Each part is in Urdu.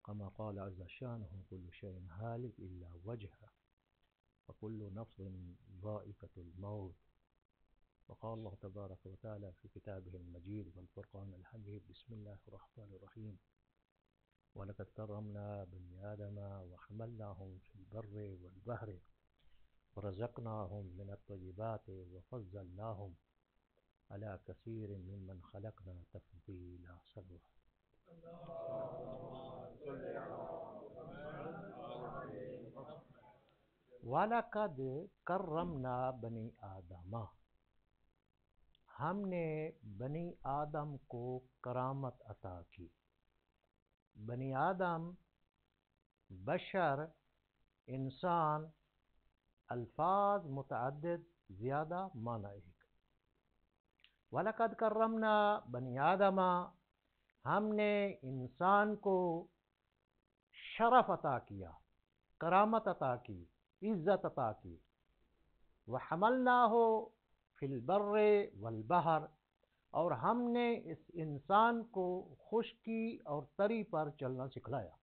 كما قال عز شانه كل شيء هالك إلا وجهه وكل نفس ذائقة الموت. وقال الله تبارك وتعالى في كتابه المجيد والفرقان الحميد: بسم الله الرحمن الرحيم ولقد كرمنا بني آدم وحملناهم في البر والبحر ورزقناهم من الطيبات وفضلناهم على كثير ممن خلقنا تفضيلا. صلوا. وَلَقَدْ كَرَّمْنَا بَنِي آدَمَ، ہم نے بنی آدم کو کرامت عطا کی. بنی آدم بشر، انسان، الفاظ متعدد، زیادہ معنی ایک. وَلَقَدْ كَرَّمْنَا بَنِي آدَمَ، ہم نے انسان کو شرف عطا کیا، کرامت عطا کی، عزت عطا کی. وَحَمَلْنَاهُ فِي الْبَرِّ وَالْبَحْرِ، اور ہم نے اس انسان کو خشکی اور تری پر چلنا سکھلایا.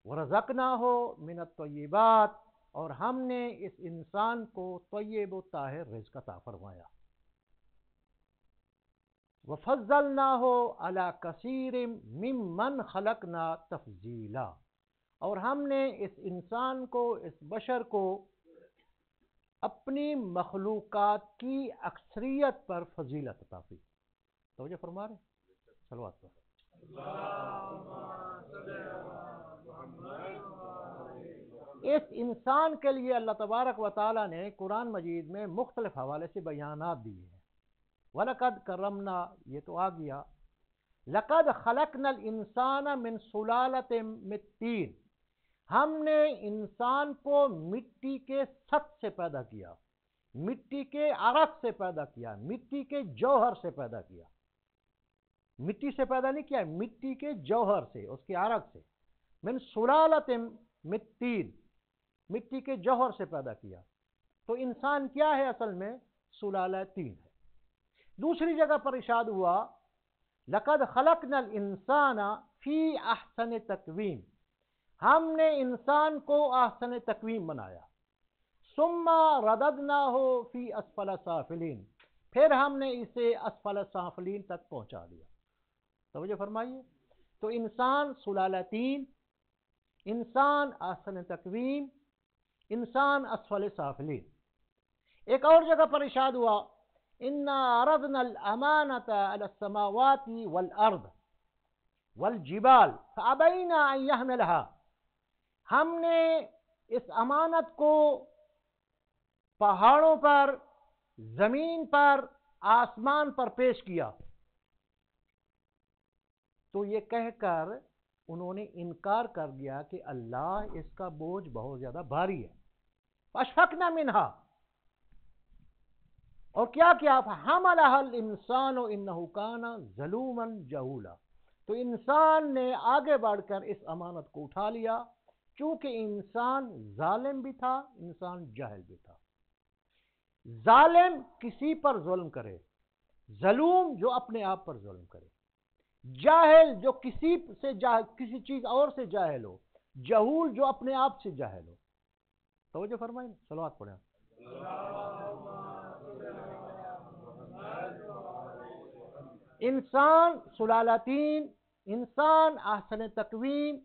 وَرَزَقْنَاهُ مِنَ الطَّيِّبَاتِ، اور ہم نے اس انسان کو طیب و طاہر رزق عطا فرمایا. وَفَضَّلْنَاهُ عَلَى كَثِيرٍ مِّمَّنْ خَلَقْنَا تَفْضِيلًا، اور ہم نے اس انسان کو، اس بشر کو اپنی مخلوقات کی اکثریت پر فضیلت عطا کی. توجہ فرما رہے ہیں؟ صلوات پر. اس انسان کے لیے اللہ تبارک و تعالیٰ نے قرآن مجید میں مختلف حوالے سے بیانات دیے ہیں. وَلَقَدْ كَرَّمْنَا، یہ تو آ گیا. لَقَدْ خَلَقْنَا الْإِنسَانَ مِنْ سُلَالَةٍ مِّن طِينٍ، ہم نے انسان کو مٹی کے سط سے پیدا کیا، مٹی کے عرق سے پیدا کیا، مٹی کے جوہر سے پیدا کیا. مٹی سے پیدا نہیں کیا، مٹی کے جوہر سے، اس کے عرق سے. من سلالۃ من طین، مٹی کے جوہر سے پیدا کیا. تو انسان کیا ہے اصل میں؟ سلالہ طین ہے. دوسری جگہ پر ارشاد ہوا: لقد خلقنا الانسان فی احسن تقویم، ہم نے انسان کو احسن تقویم بنایا. ثم رددناہ فی اسفل سافلین، پھر ہم نے اسے اسفل سافلین تک پہنچا دیا. توجہ فرمائیے. تو انسان سلالہ طین، انسان احسن تقویم، انسان اسفل سافلین. ایک اور جگہ پر ارشاد ہوا: انا عرضنا الامانۃ علی السماوات والارض والجبال فابین ان یحملها، ہم نے اس امانت کو پہاڑوں پر، زمین پر، آسمان پر پیش کیا. تو یہ کہہ کر انہوں نے انکار کر دیا کہ اللہ اس کا بوجھ بہت زیادہ بھاری ہے. فاشفقنا منہا، اور کیا کیا؟ فحملها الانسان انہ کان ظلوما جہولا، تو انسان نے آگے بڑھ کر اس امانت کو اٹھا لیا، چونکہ انسان ظالم بھی تھا، انسان جاہل بھی تھا. ظالم کسی پر ظلم کرے، ظلوم جو اپنے آپ پر ظلم کرے، جاہل جو کسی چیز اور سے جاہل ہو، جہول جو اپنے آپ سے جاہل ہو. توجہ فرمائیں. صلوات پڑھیں. انسان سلالتین، انسان احسن تقویم،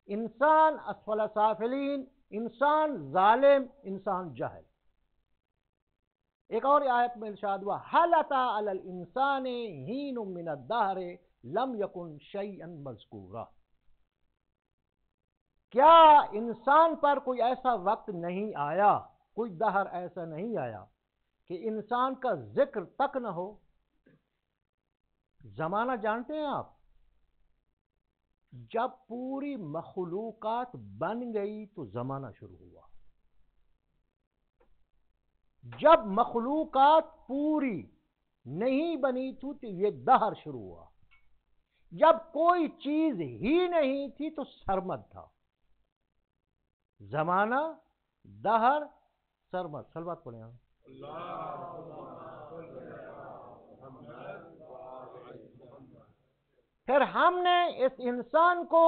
انسان اسفل سافلین، انسان ظالم، انسان جاہل. ایک اور آیت میں ارشاد ہوا: هل اتى على الانسان حين من الدهر لم يكن شيئا مذکورا، کیا انسان پر کوئی ایسا وقت نہیں آیا، کوئی دہر ایسا نہیں آیا کہ انسان کا ذکر تک نہ ہو. زمانہ جانتے ہیں آپ؟ جب پوری مخلوقات بن گئی تو زمانہ شروع ہوا. جب مخلوقات پوری نہیں بنی تو یہ دہر شروع ہوا. جب کوئی چیز ہی نہیں تھی تو سرمد تھا. زمانہ، دہر، سرمد. صلوات پڑھیں. پھر ہم نے اس انسان کو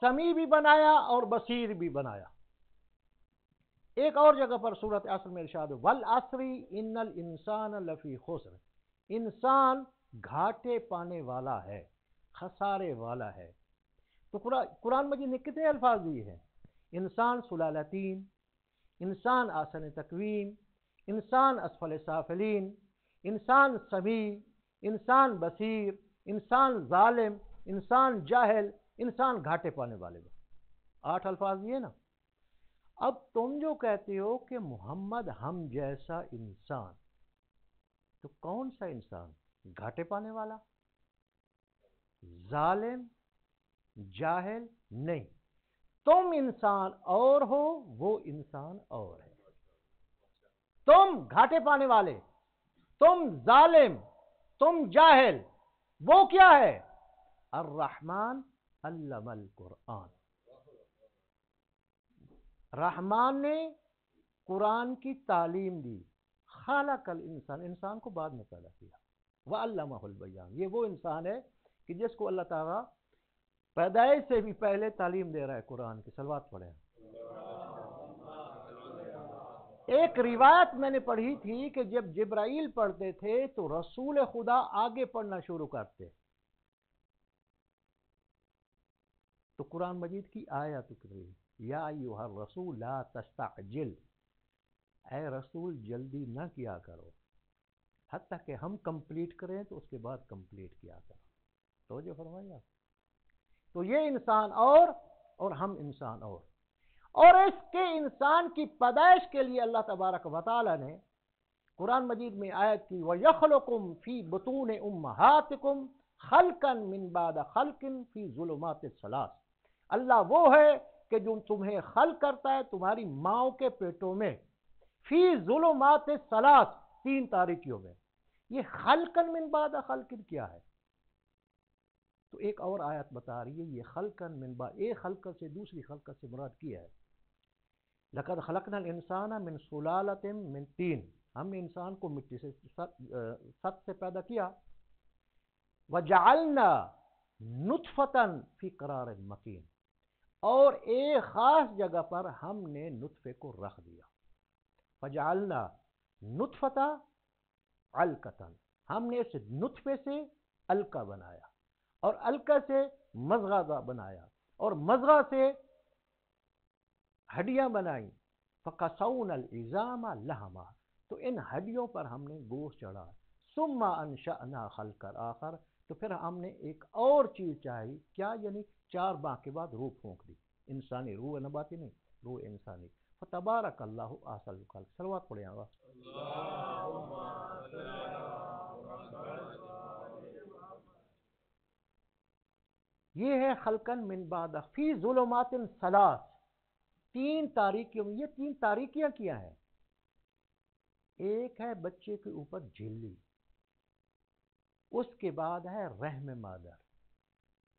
سمیع بھی بنایا اور بصیر بھی بنایا۔ ایک اور جگہ پر سورۃ عصر میں ارشاد ہے والعصر ان الانسان لفی خسر، انسان گھاٹے پانے والا ہے، خسارے والا ہے۔ تو قرآن مجید نے کتنے الفاظ دیے ہیں؟ انسان سلالتین، انسان آسن تقویم، انسان اسفل سافلین، انسان سمیع، انسان بصیر، انسان ظالم، انسان جاہل، انسان گھاٹے پانے والے۔ 8 الفاظ دیے نا۔ اب تم جو کہتے ہو کہ محمد ہم جیسا انسان، تو کون سا انسان؟ گھاٹے پانے والا، ظالم، جاہل نہیں۔ تم انسان اور ہو، وہ انسان اور ہے۔ تم گھاٹے پانے والے، تم ظالم، تم جاہل، وہ کیا ہے؟ الرحمن علم القرآن، رحمان نے قرآن کی تعلیم دی۔ خلق الانسان، انسان کو بعد میں پیدا کیا۔ وعلمہ البیان، یہ وہ انسان ہے کہ جس کو اللہ تعالیٰ پیدائش سے بھی پہلے تعلیم دے رہا ہے قرآن کی۔ صلوات پڑھیں۔ ایک روایت میں نے پڑھی تھی کہ جب جبرائیل پڑھتے تھے تو رسول خدا آگے پڑھنا شروع کرتے۔ تو قرآن مجید کی آیت اتری، یا ایھا الرسول لا تستعجل، اے رسول جلدی نہ کیا کرو، حتیٰ کہ ہم کمپلیٹ کریں تو اس کے بعد کمپلیٹ کیا کرو۔ توجہ فرمائیے آپ۔ تو یہ انسان اور ہم انسان اور اس کے انسان کی پیدائش کے لیے اللہ تبارک و تعالی نے قرآن مجید میں آیت کی وَيَخْلُقُكُمْ فِي بُطُونِ أُمَّهَاتِكُمْ خَلْقًا مِّن بَعْدِ خَلْقٍ فِي ظُلُمَاتِ الثَّلَاثِ، اللہ وہ ہے کہ جو تمہیں خلق کرتا ہے تمہاری ماؤں کے پیٹوں میں، فی ظلمات الثلاث، 3 تاریکیوں میں۔ یہ خلقن من بعد خلقن کیا ہے؟ تو ایک اور آیت بتا رہی ہے یہ خلقن من بعد، ایک خلقت سے دوسری خلقت سے مراد کیا ہے؟ لقد خلقنا الانسان من سلالۃ من طین، ہم نے انسان کو مٹی سے، ست سے پیدا کیا۔ وجعلنا نطفۃ فی قرار مکین، اور ایک خاص جگہ پر ہم نے نطفے کو رکھ دیا۔ فجعلنا نطفۃ علقۃ، ہم نے اس نطفے سے علقہ بنایا، اور علقہ سے مضغہ بنایا، اور مضغہ سے ہڈیاں بنائیں۔ فقسونا العظام لحما، تو ان ہڈیوں پر ہم نے گوشت چڑھا۔ ثم انشأنا خلقا آخر، تو پھر ہم نے ایک اور چیز چاہی، کیا؟ یعنی 4 ماہ کے بعد روح پھونک دی، انسانی روح، نباتی نہیں، روح انسانی۔ فتبارک اللہ احسن الخالق، صلوات پڑھیں آقا۔ یہ ہے خلقن من بعد فی ظلمات ثلاث، 3 تاریکیوں میں۔ یہ 3 تاریکیاں کیا ہیں؟ ایک ہے بچے کے اوپر جھلی، اس کے بعد ہے رحم مادر،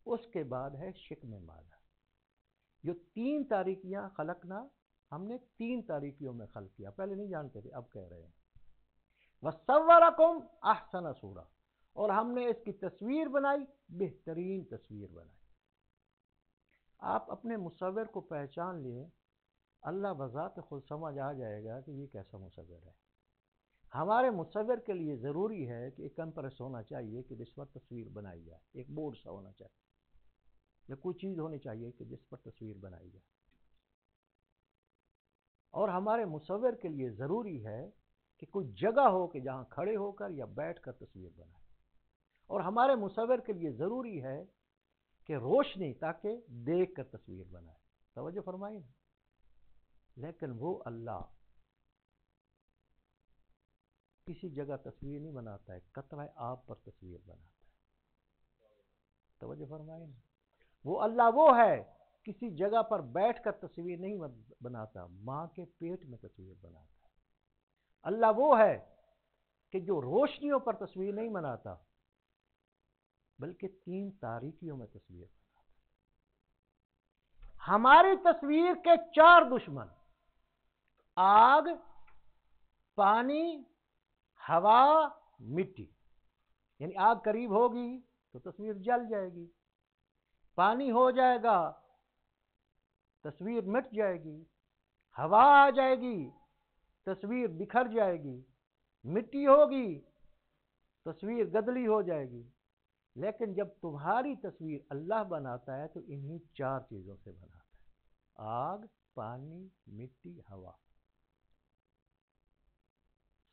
اس کے بعد ہے شکم مادر۔ جو 3 تاریکیاں خلقنا، ہم نے 3 تاریکیوں میں خلق کیا، پہلے نہیں جانتے تھے، اب کہہ رہے ہیں۔ وَصَوَّرَكُمْ أَحْسَنَ صُورَةً، اور ہم نے اس کی تصویر بنائی، بہترین تصویر بنائی۔ آپ اپنے مصور کو پہچان لیں، اللہ بذات خود سمجھ آ جائے گا کہ یہ کیسا مصور ہے۔ ہمارے مصور کے لیے ضروری ہے کہ ایک امپریس ہونا چاہیے کہ جس پر تصویر بنائی جائے، ایک بورڈ سا ہونا چاہیے، یا کوئی چیز ہونی چاہیے کہ جس پر تصویر بنائی جائے۔ اور ہمارے مصور کے لیے ضروری ہے کہ کوئی جگہ ہو کہ جہاں کھڑے ہو کر یا بیٹھ کر تصویر بنائے۔ اور ہمارے مصور کے لیے ضروری ہے کہ روشنی، تاکہ دیکھ کر تصویر بنائے۔ توجہ فرمائیں۔ لیکن وہ اللہ کسی جگہ تصویر نہیں بناتا ہے، قطرہ آب پر تصویر بناتا ہے۔ توجہ فرمائیں۔ وہ اللہ وہ ہے کسی جگہ پر بیٹھ کر تصویر نہیں بناتا، ماں کے پیٹ میں تصویر بناتا ہے۔ اللہ وہ ہے کہ جو روشنیوں پر تصویر نہیں بناتا، بلکہ 3 تاریکیوں میں تصویر بناتا ہے۔ ہماری تصویر کے 4 دشمن، آگ، پانی، ہوا، مٹی۔ یعنی آگ قریب ہوگی تو تصویر جل جائے گی، پانی ہو جائے گا تصویر مٹ جائے گی، ہوا آ جائے گی، تصویر بکھر جائے گی، مٹی ہوگی، تصویر گدلی ہو جائے گی۔ لیکن جب تمہاری تصویر اللہ بناتا ہے تو انہی چار چیزوں سے بناتا ہے: آگ، پانی، مٹی، ہوا۔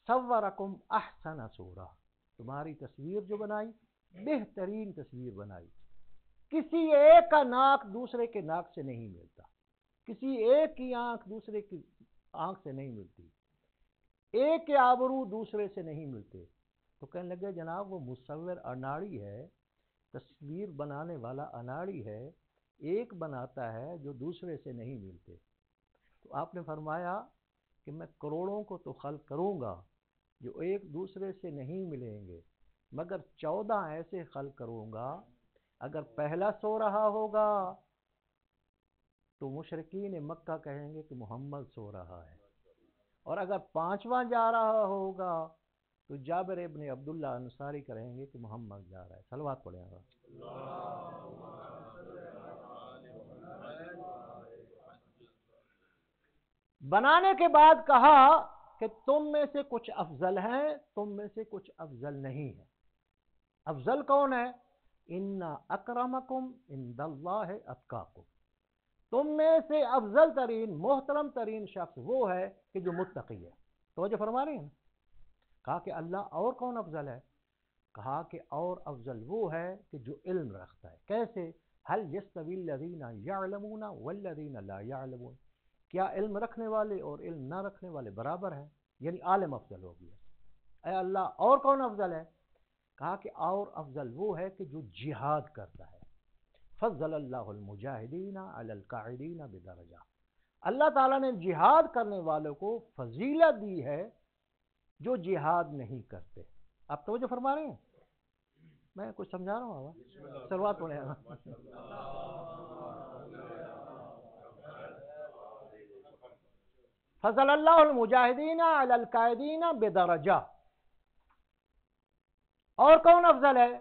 صورکم احسن صورہ، تمہاری تصویر جو بنائی بہترین تصویر بنائی۔ کسی ایک کا ناک دوسرے کے ناک سے نہیں ملتا، کسی ایک کی آنکھ دوسرے کی آنکھ سے نہیں ملتی، ایک کے آبرو دوسرے سے نہیں ملتے۔ تو کہنے لگے جناب وہ مصور اناڑی ہے، تصویر بنانے اناڑی والا ہے، ایک بناتا ہے جو دوسرے سے نہیں ملتے۔ تو آپ نے فرمایا کہ میں کروڑوں کو تو خلق کروں گا جو ایک دوسرے سے نہیں ملیں گے، مگر 14 ایسے خلق کروں گا، اگر پہلا سو رہا ہوگا تو مشرکین مکہ کہیں گے کہ محمد سو رہا ہے، اور اگر 5واں جا رہا ہوگا تو جابر ابن عبداللہ انصاری کہیں گے کہ محمد جا رہا ہے۔ صلوات پڑھیں گا۔ بنانے کے بعد کہا کہ تم میں سے کچھ افضل ہیں، تم میں سے کچھ افضل نہیں ہیں۔ افضل کون ہے؟ ان اکرمکم عند اللہ اتقاکم، تم میں سے افضل ترین محترم ترین شخص وہ ہے کہ جو متقی ہے۔ توجہ فرما رہے ہیں؟ کہا کہ اللہ اور کون افضل ہے؟ کہا کہ اور افضل وہ ہے کہ جو علم رکھتا ہے۔ کیسے؟ هل يستوي الذين يعلمون والذين لا يعلمون، کیا علم رکھنے والے اور علم نہ رکھنے والے برابر ہیں؟ یعنی عالم افضل ہو گیا۔ اے اللہ اور کون افضل ہے؟ کہا کہ اور افضل وہ ہے کہ جو جہاد کرتا ہے۔ فضل اللہ المجاہدین علی القاعدین بدرجہ، اللہ تعالیٰ نے جہاد کرنے والوں کو فضیلت دی ہے جو جہاد نہیں کرتے۔ آپ توجہ فرما رہے ہیں؟ میں کچھ سمجھا رہا ہوں؟ شروعات پڑھیں گا۔ فضل اللہ المجاہدین علی القاعدین بدرجہ، اور کون افضل ہے؟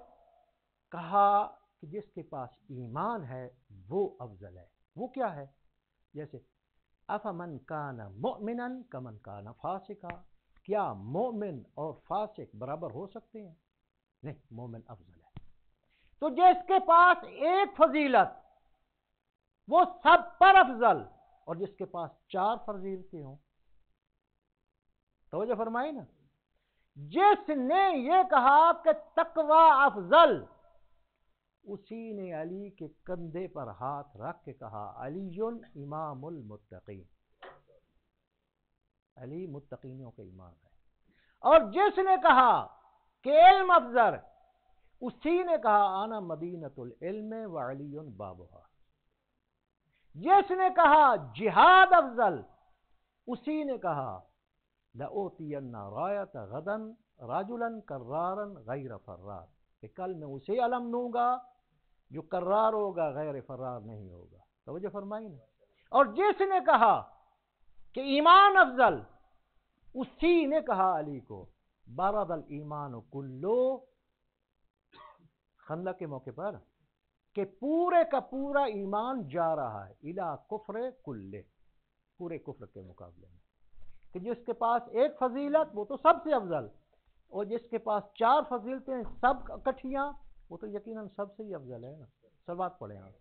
کہا کہ جس کے پاس ایمان ہے وہ افضل ہے۔ وہ کیا ہے؟ جیسے افمن کان مؤمنا کمن کان فاسقا، کیا مومن اور فاسق برابر ہو سکتے ہیں؟ نہیں، مومن افضل ہے۔ تو جس کے پاس ایک فضیلت وہ سب پر افضل، اور جس کے پاس 4 فضیلتیں ہوں۔ توجہ فرمائی نا؟ جس نے یہ کہا کہ تقوی افضل، اسی نے علی کے کندھے پر ہاتھ رکھ کے کہا علی امام المتقین، علی متقینوں کے امام ہے۔ اور جس نے کہا کہ علم افضل، اسی نے کہا انا مدینۃ العلم وعلی بابھا۔ جس نے کہا جہاد افضل، اسی نے کہا لأوتین رایۃ غدا رجلا کرارا غیر فرار، کہ کل میں اسے علم دوں گا جو کرار ہوگا، غیر فرار نہیں ہوگا۔ توجہ فرمائی نا؟ اور جس نے کہا کہ ایمان افضل، اسی نے کہا علی کو بارد الایمان کلو، خندق کے موقع پر، کہ پورے کا پورا ایمان جا رہا ہے الی کفر کلے، پورے کفر کے مقابلے میں۔ کہ جس کے پاس ایک فضیلت وہ تو سب سے افضل، اور جس کے پاس 4 فضیلتیں سب اکٹھیاں وہ تو یقیناً سب سے ہی افضل ہے نا۔ صلوات پڑھیں آپ۔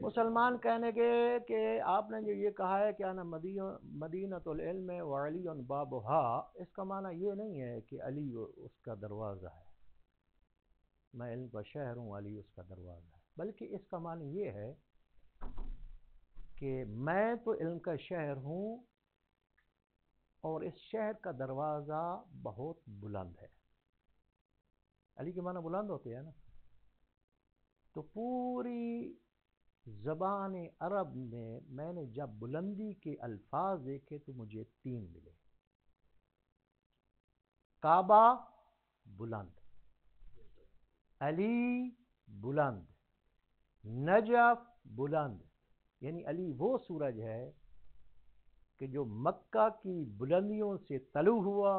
مسلمان کہنے کے کہ آپ نے جو یہ کہا ہے کہ انا مدینۃ العلم وعلی بابھا، اس کا معنی یہ نہیں ہے کہ علی اس کا دروازہ ہے، میں علم کا شہر ہوں، علی اس کا دروازہ ہے، بلکہ اس کا معنی یہ ہے کہ میں تو علم کا شہر ہوں اور اس شہر کا دروازہ بہت بلند ہے۔ علی کے معنی بلند ہوتے ہیں نا؟ تو پوری زبان عرب میں نے جب بلندی کے الفاظ دیکھے تو مجھے 3 ملے: کعبہ بلند، علی بلند، نجف بلند۔ یعنی علی وہ سورج ہے کہ جو مکہ کی بلندیوں سے طلوع ہوا،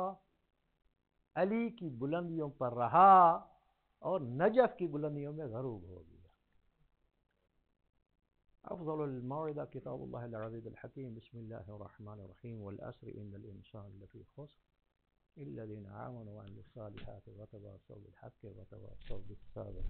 علی کی بلندیوں پر رہا اور نجف کی بلندیوں میں غروب ہو گیا۔ أفضل الموعظة كتاب الله العزيز الحكيم. بسم الله الرحمن الرحيم. والعصر إن الإنسان لفي خسر إلا الذين آمنوا وعملوا الصالحات وتواصوا بالحق وتواصوا بالصبر.